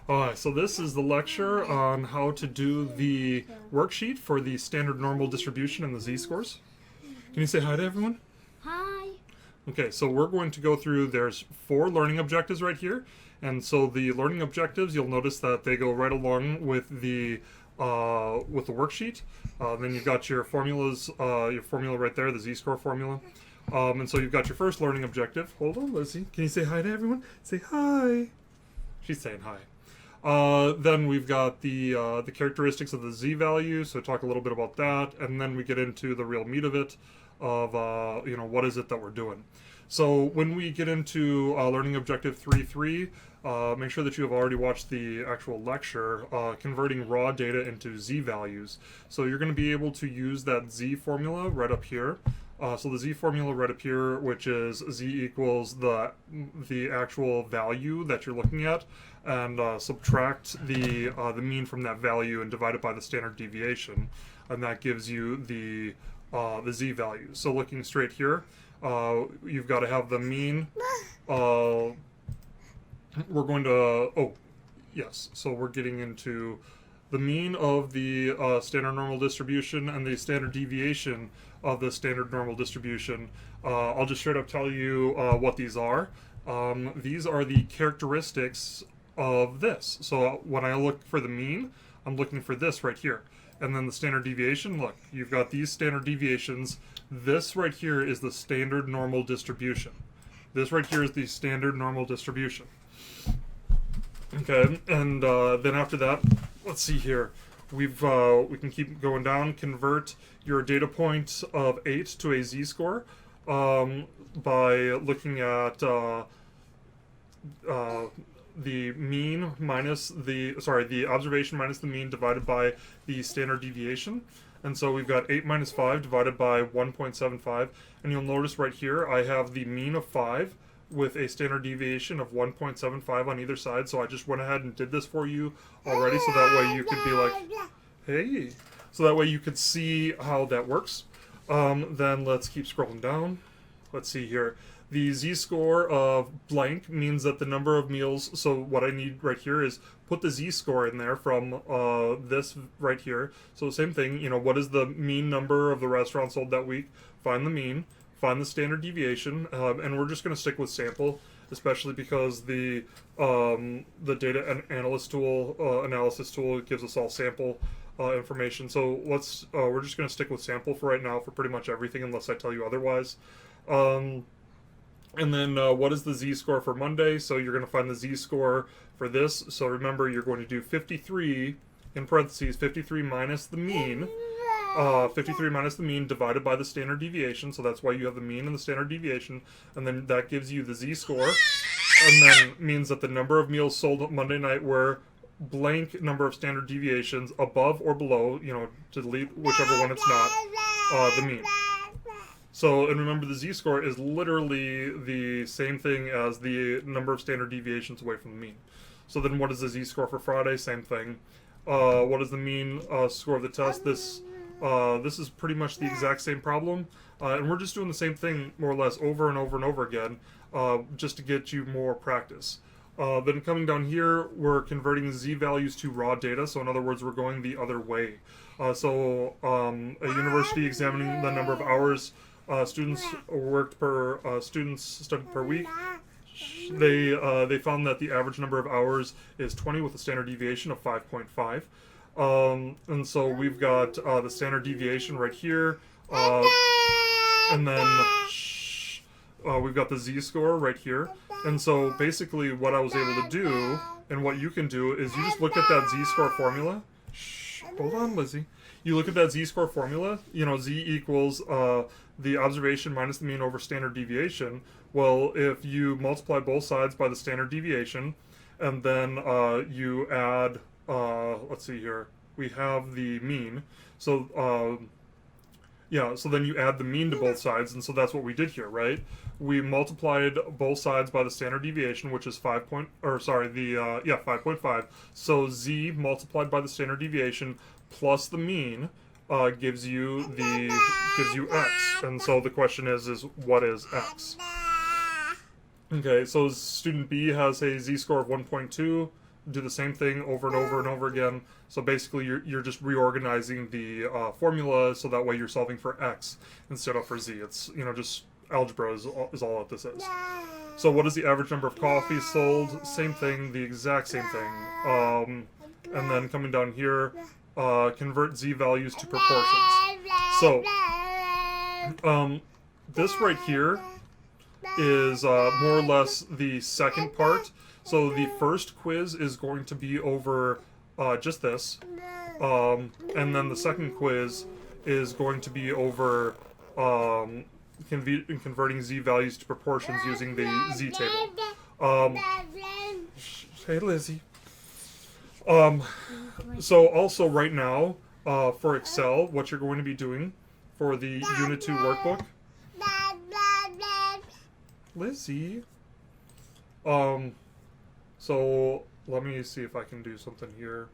Alright, so this is the lecture on how to do the worksheet for the standard normal distribution and the z-scores. Can you say hi to everyone? Hi. Okay, so we're going to go through, there's 4 learning objectives right here. And so the learning objectives, you'll notice that they go right along with the worksheet. Then you've got your formulas, your formula right there, the z-score formula. And so you've got your first learning objective. Hold on, Lizzie. Can you say hi to everyone? Say hi. She's saying hi. Then we've got the characteristics of the z-value, so talk a little bit about that, and then we get into the real meat of it, of what is it that we're doing. So when we get into learning objective 3.3, make sure that you have already watched the actual lecture, converting raw data into z-values. So you're going to be able to use that z formula right up here. So the z formula right up here, which is z equals the actual value that you're looking at, and subtract the mean from that value and divide it by the standard deviation, and that gives you the z value. So looking straight here, you've got to have the mean. We're going to so we're getting into the mean of the standard normal distribution and the standard deviation of the standard normal distribution. I'll just straight up tell you what these are. These are the characteristics of this. So when I look for the mean, I'm looking for this right here. And then the standard deviation, look, you've got these standard deviations. This right here is the standard normal distribution. This right here is the standard normal distribution. Okay, and then after that, let's see here. We can keep going down. Convert your data point of 8 to a z-score by looking at the mean minus the observation minus the mean divided by the standard deviation. And so we've got 8 minus 5 divided by 1.75. And you'll notice right here I have the mean of 5 with a standard deviation of 1.75 on either side. So I just went ahead and did this for you already, so that way you could be like, hey. So that way you could see how that works. Then let's keep scrolling down. Let's see here. The z-score of blank means that the number of meals, so what I need right here is put the z-score in there from this right here. So same thing, what is the mean number of the restaurants sold that week? Find the mean, find the standard deviation, and we're just going to stick with sample, especially because the data analysis tool gives us all sample information. So we're just going to stick with sample for right now for pretty much everything unless I tell you otherwise. And then what is the z-score for Monday? So you're going to find the z-score for this. So remember, you're going to do 53 in parentheses, 53 minus the mean. 53 minus the mean divided by the standard deviation. So that's why you have the mean and the standard deviation. And then that gives you the z-score. And then means that the number of meals sold Monday night were blank number of standard deviations above or below, to delete whichever one it's not, the mean. So, and remember, the z-score is literally the same thing as the number of standard deviations away from the mean. So then what is the z-score for Friday? Same thing. What is the mean score of the test? This is pretty much the exact same problem. And we're just doing the same thing more or less over and over and over again, just to get you more practice. Then coming down here, we're converting the z-values to raw data. So in other words, we're going the other way. A university examining the number of hours students studied per week. They found that the average number of hours is 20 with a standard deviation of 5.5. And so we've got the standard deviation right here, and then we've got the z-score right here. And so basically what I was able to do, and what you can do, is you just look at that z-score formula. Hold on, Lizzie. You look at that z-score formula, z equals the observation minus the mean over standard deviation. Well, if you multiply both sides by the standard deviation, and then you add, let's see here, we have the mean. So, so then you add the mean to both sides, and so that's what we did here, right? We multiplied both sides by the standard deviation, which is 5.5. So z multiplied by the standard deviation plus the mean gives you x. And so the question is what is x? Okay, so student B has a z-score of 1.2. do the same thing over and over and over again. So basically, you're just reorganizing the formula so that way you're solving for x instead of for z. It's just algebra is all that this is. So what is the average number of coffees sold? Same thing, the exact same thing. And then coming down here, convert z values to proportions. So this right here is more or less the second part. So the first quiz is going to be over just this, and then the second quiz is going to be over converting z values to proportions using the z table. Hey, Lizzie. So also right now, for Excel, what you're going to be doing for the Unit 2 workbook, Lizzie. So let me see if I can do something here.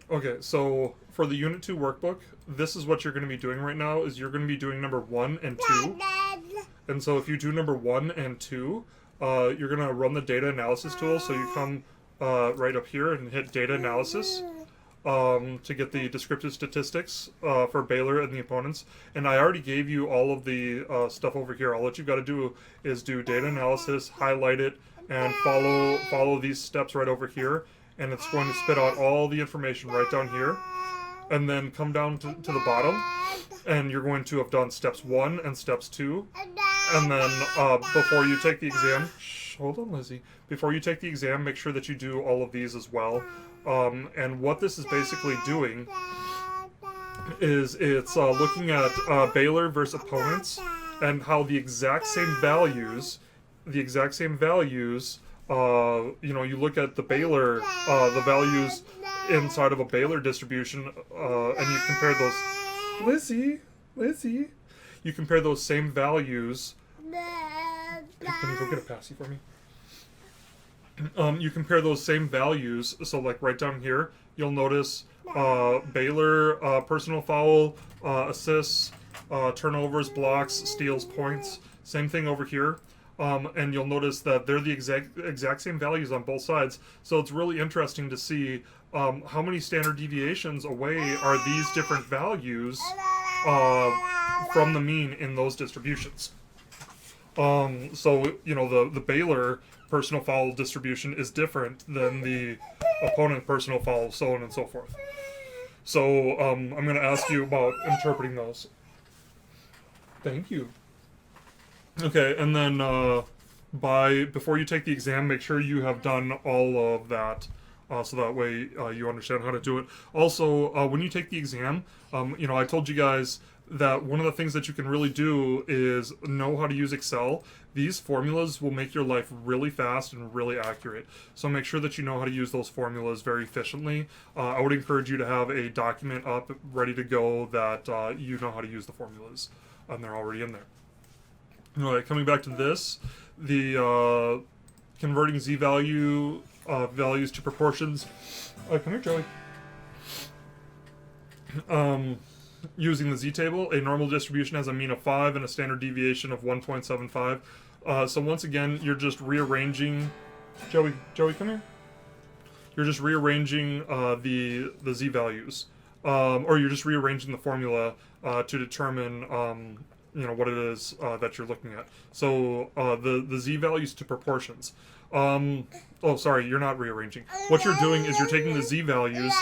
Okay, so for the Unit 2 workbook, this is what you're going to be doing right now, is you're going to be doing number 1 and 2. And so if you do number 1 and 2, you're going to run the data analysis tool. So you come right up here and hit data analysis to get the descriptive statistics for Baylor and the opponents. And I already gave you all of the stuff over here. All that you've got to do is do data analysis, highlight it, and follow these steps right over here. And it's going to spit out all the information right down here. And then come down to the bottom, and you're going to have done steps 1 and steps 2. And then before you take the exam, hold on, Lizzie. Before you take the exam, make sure that you do all of these as well. And what this is basically doing is it's looking at Baylor versus opponents and how the exact same values, you look at the Baylor, the values inside of a Baylor distribution, and you compare those. Lizzie, you compare those same values. Can you go get a passy for me? You compare those same values. So, like right down here, you'll notice Baylor personal foul, assists, turnovers, blocks, steals, points. Same thing over here. And you'll notice that they're the exact same values on both sides. So it's really interesting to see how many standard deviations away are these different values from the mean in those distributions. So, the Baylor personal foul distribution is different than the opponent personal foul, so on and so forth. So I'm going to ask you about interpreting those. Thank you. Okay, and then before you take the exam, make sure you have done all of that, so that way you understand how to do it. Also, when you take the exam, I told you guys that one of the things that you can really do is know how to use Excel. These formulas will make your life really fast and really accurate. So make sure that you know how to use those formulas very efficiently. I would encourage you to have a document up ready to go that you know how to use the formulas, and they're already in there. All right, coming back to this, the converting z values to proportions. Come here, Joey. Using the z-table, a normal distribution has a mean of 5 and a standard deviation of 1.75. So once again, you're just rearranging. Joey, come here. You're just rearranging the z values, or you're just rearranging the formula to determine what it is that you're looking at. So the z values to proportions. Oh, sorry, you're not rearranging. What you're doing is you're taking the z values.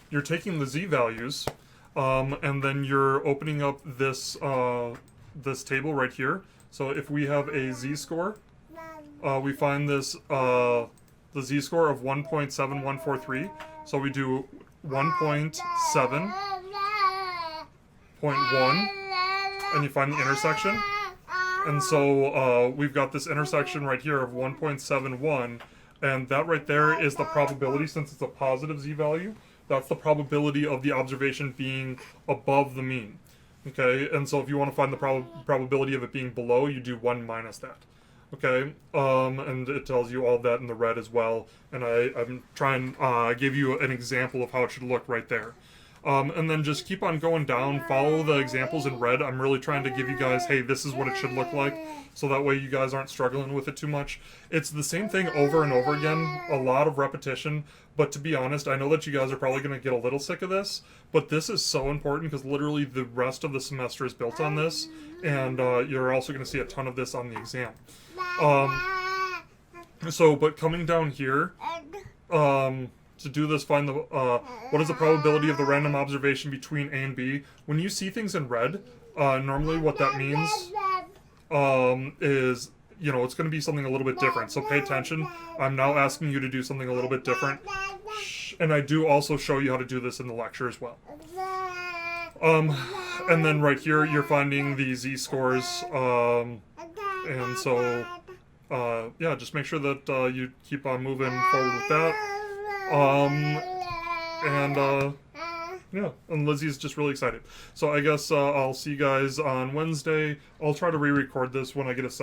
You're taking the z values, and then you're opening up this this table right here. So if we have a z-score, we find this the z-score of 1.7143. So we do 1.7.1, and you find the intersection. And so we've got this intersection right here of 1.71, and that right there is the probability, since it's a positive z-value. That's the probability of the observation being above the mean. Okay, and so if you want to find the probability of it being below, you do 1 minus that. Okay, and it tells you all that in the red as well. And I'm trying give you an example of how it should look right there. And then just keep on going down, follow the examples in red. I'm really trying to give you guys, hey, this is what it should look like, so that way you guys aren't struggling with it too much. It's the same thing over and over again, a lot of repetition, but to be honest, I know that you guys are probably going to get a little sick of this, but this is so important because literally the rest of the semester is built on this, and you're also going to see a ton of this on the exam. But coming down here, to do this, find the what is the probability of the random observation between A and B. When you see things in red, normally what that means is, you know, it's going to be something a little bit different. So pay attention. I'm now asking you to do something a little bit different. And I do also show you how to do this in the lecture as well. And then right here, you're finding the z-scores. And so, yeah, just make sure that you keep on moving forward with that. Yeah, and Lizzie's just really excited. So I guess I'll see you guys on Wednesday. I'll try to re-record this when I get a